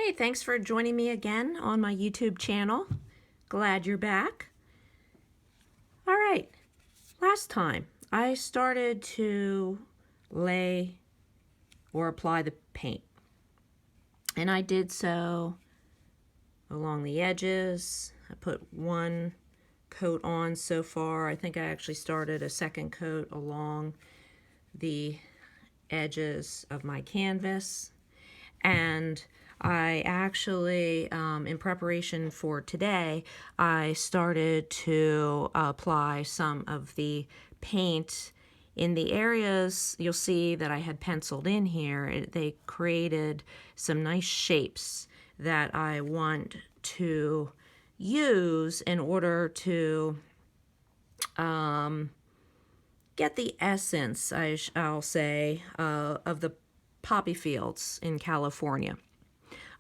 Hey, thanks for joining me again on my YouTube channel. Glad you're back. All right, last time I started to lay or apply the paint, and I did so along the edges. I put one coat on so far. I think I actually started a second coat along the edges of my canvas. And I actually, in preparation for today, I started to apply some of the paint in the areas you'll see that I had penciled in here. They created some nice shapes that I want to use in order to get the essence, I'll say, of the poppy fields in California.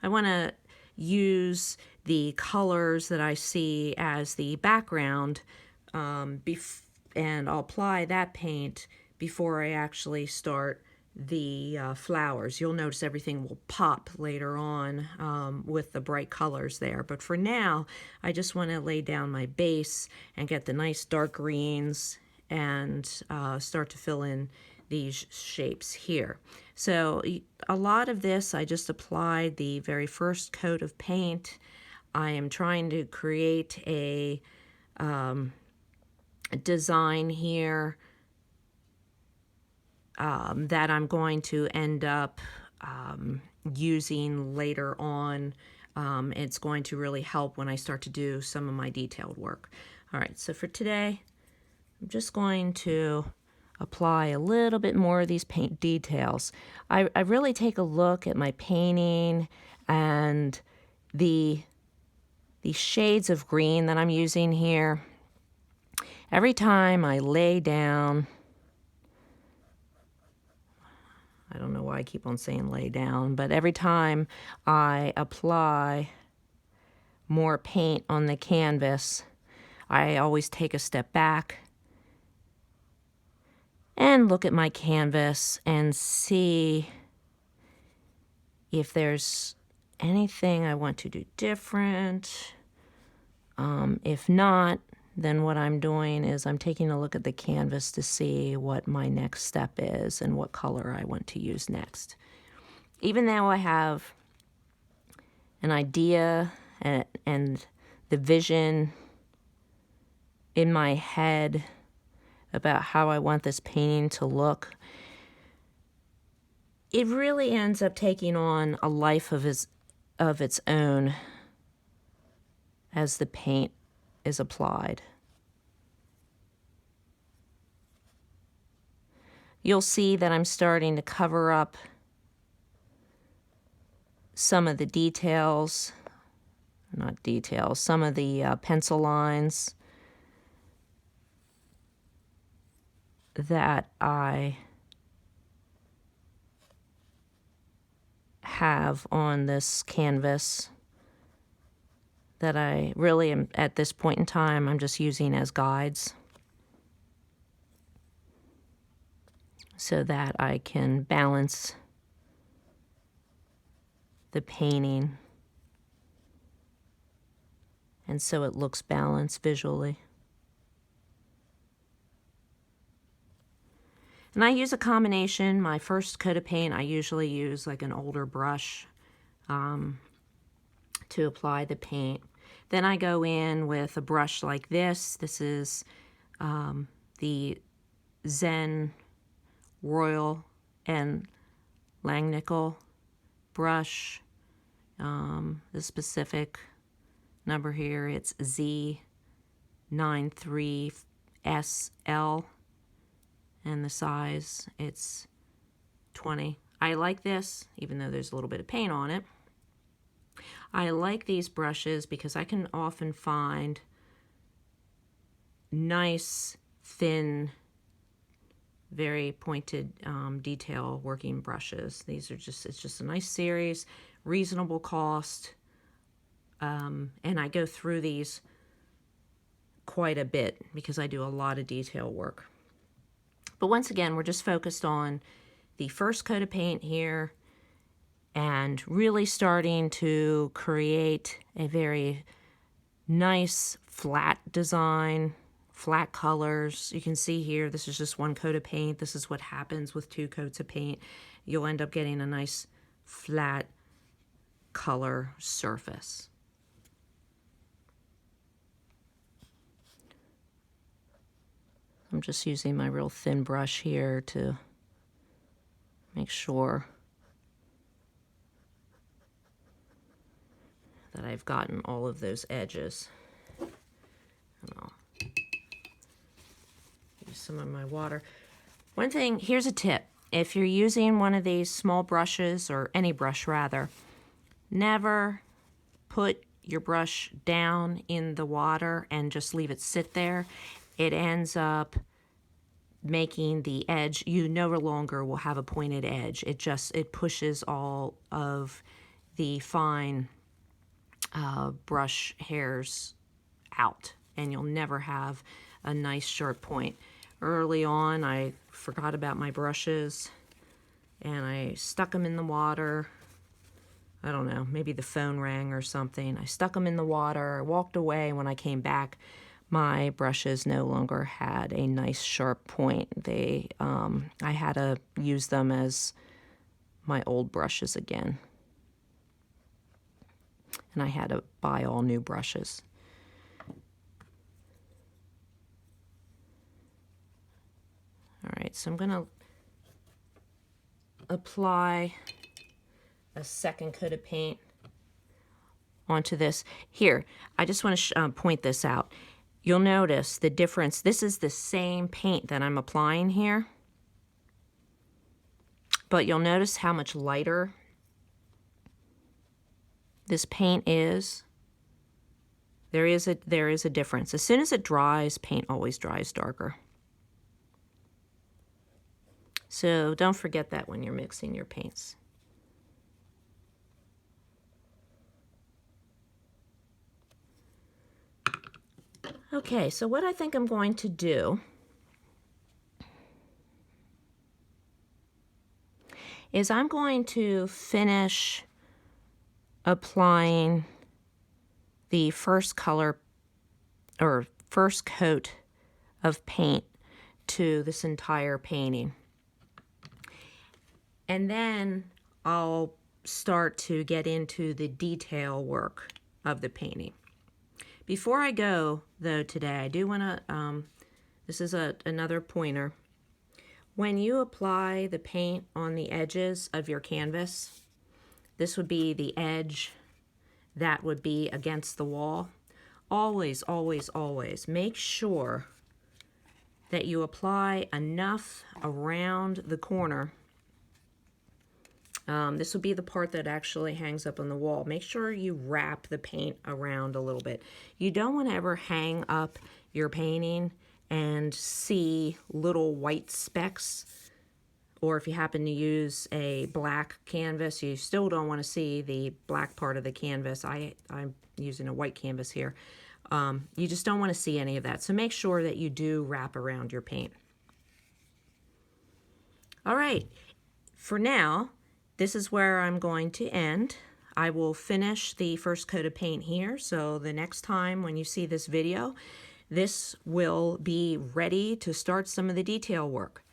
I want to use the colors that I see as the background and I'll apply that paint before I actually start the flowers. You'll notice everything will pop later on with the bright colors there. But for now, I just want to lay down my base and get the nice dark greens and start to fill in these shapes here. So a lot of this, I just applied the very first coat of paint. I am trying to create a design here that I'm going to end up using later on. It's going to really help when I start to do some of my detailed work. All right, so for today, I'm just going to apply a little bit more of these paint details. I really take a look at my painting and the shades of green that I'm using here. Every time I lay down, I don't know why I keep on saying lay down, but every time I apply more paint on the canvas, I always take a step back and look at my canvas and see if there's anything I want to do different. If not, then what I'm doing is I'm taking a look at the canvas to see what my next step is and what color I want to use next. Even though I have an idea and the vision in my head about how I want this painting to look, it really ends up taking on a life of its own as the paint is applied. You'll see that I'm starting to cover up some of the details, not details, some of the pencil lines that I have on this canvas that I really am, at this point in time, I'm just using as guides so that I can balance the painting and so it looks balanced visually. And I use a combination. My first coat of paint, I usually use like an older brush to apply the paint. Then I go in with a brush like this. This is the Zen Royal and Langnickel brush. The specific number here, it's Z93SL, and the size, it's 20. I like this, even though there's a little bit of paint on it. I like these brushes because I can often find nice, thin, very pointed detail working brushes. These are it's just a nice series, reasonable cost, and I go through these quite a bit because I do a lot of detail work. But once again, we're just focused on the first coat of paint here and really starting to create a very nice flat design, flat colors. You can see here, this is just one coat of paint. This is what happens with 2 coats of paint. You'll end up getting a nice flat color surface. I'm just using my real thin brush here to make sure that I've gotten all of those edges. And I'll use some of my water. One thing, here's a tip. If you're using one of these small brushes, or any brush rather, never put your brush down in the water and just leave it sit there. It ends up making the edge, you no longer will have a pointed edge. It pushes all of the fine brush hairs out, and you'll never have a nice sharp point. Early on, I forgot about my brushes and I stuck them in the water. I don't know, maybe the phone rang or something. I stuck them in the water, walked away. When I came back, my brushes no longer had a nice sharp point. I had to use them as my old brushes again. And I had to buy all new brushes. All right, so I'm going to apply a second coat of paint onto this. Here, I just want to point this out. You'll notice the difference. This is the same paint that I'm applying here, but you'll notice how much lighter this paint is. There is a difference. As soon as it dries, paint always dries darker. So don't forget that when you're mixing your paints. Okay, so what I think I'm going to do is I'm going to finish applying the first color or first coat of paint to this entire painting. And then I'll start to get into the detail work of the painting. Before I go, though, today, I do want to, this is another pointer. When you apply the paint on the edges of your canvas, this would be the edge that would be against the wall. Always, always, always make sure that you apply enough around the corner. This will be the part that actually hangs up on the wall. Make sure you wrap the paint around a little bit. You don't want to ever hang up your painting and see little white specks, or if you happen to use a black canvas, you still don't want to see the black part of the canvas. I'm using a white canvas here. You just don't want to see any of that. So make sure that you do wrap around your paint. All right, for now, this is where I'm going to end. I will finish the first coat of paint here, so the next time when you see this video, this will be ready to start some of the detail work.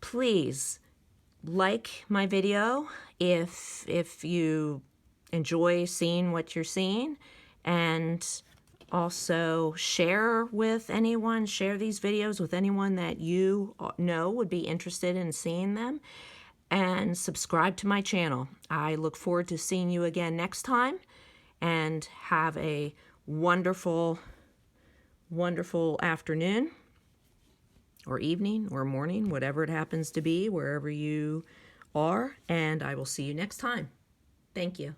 Please like my video if you enjoy seeing what you're seeing, and also share with anyone, share these videos with anyone that you know would be interested in seeing them. And subscribe to my channel. I look forward to seeing you again next time, and have a wonderful, wonderful afternoon or evening or morning, whatever it happens to be, wherever you are, and I will see you next time. Thank you.